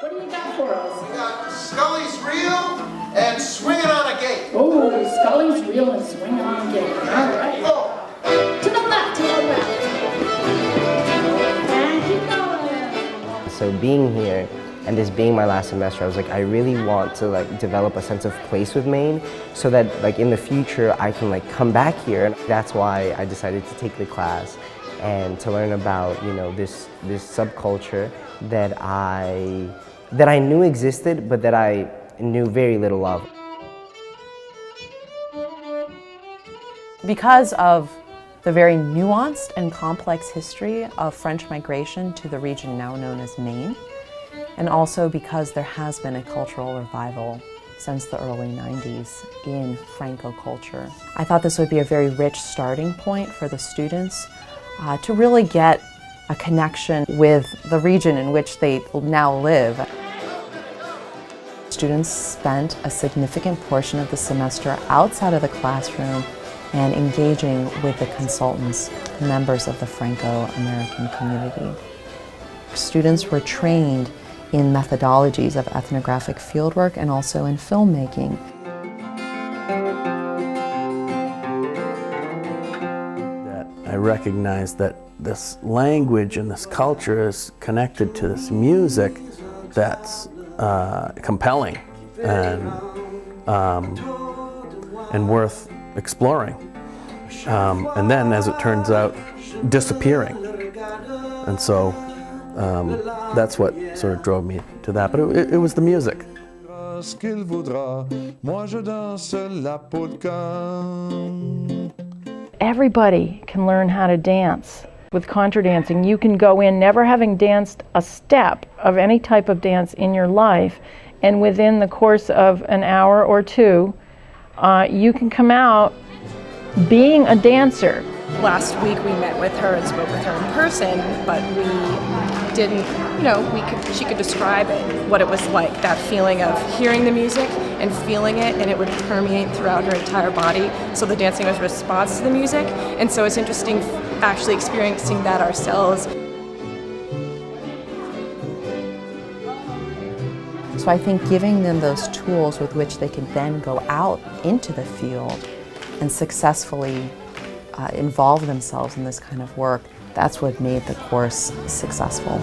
What do you got for us? We got Scully's Reel and Swinging on a Gate. Oh, Scully's Reel and Swinging on a Gate. All right. Go. To the left, to the left. And keep going. So being here and this being my last semester, I was like, I really want to like develop a sense of place with Maine so that like in the future I can like come back here. And that's why I decided to take the class and to learn about, you know, this subculture that I knew existed, but that I knew very little of. Because of the very nuanced and complex history of French migration to the region now known as Maine, and also because there has been a cultural revival since the early 90s in Franco culture. I thought this would be a very rich starting point for the students to really get a connection with the region in which they now live. Students spent a significant portion of the semester outside of the classroom and engaging with the consultants, members of the Franco-American community. Students were trained in methodologies of ethnographic fieldwork and also in filmmaking. I recognize that this language and this culture is connected to this music that's compelling and worth exploring. And then, as it turns out, disappearing. And so that's what sort of drove me to that. But it was the music. Everybody can learn how to dance. With contra dancing, you can go in never having danced a step of any type of dance in your life, and within the course of an hour or two, you can come out being a dancer. Last week we met with her and spoke with her in person, but we didn't, she could describe it, what it was like, that feeling of hearing the music and feeling it, and it would permeate throughout her entire body. So the dancing was a response to the music, and so it's interesting actually experiencing that ourselves. So I think giving them those tools with which they can then go out into the field and successfully involve themselves in this kind of work, that's what made the course successful.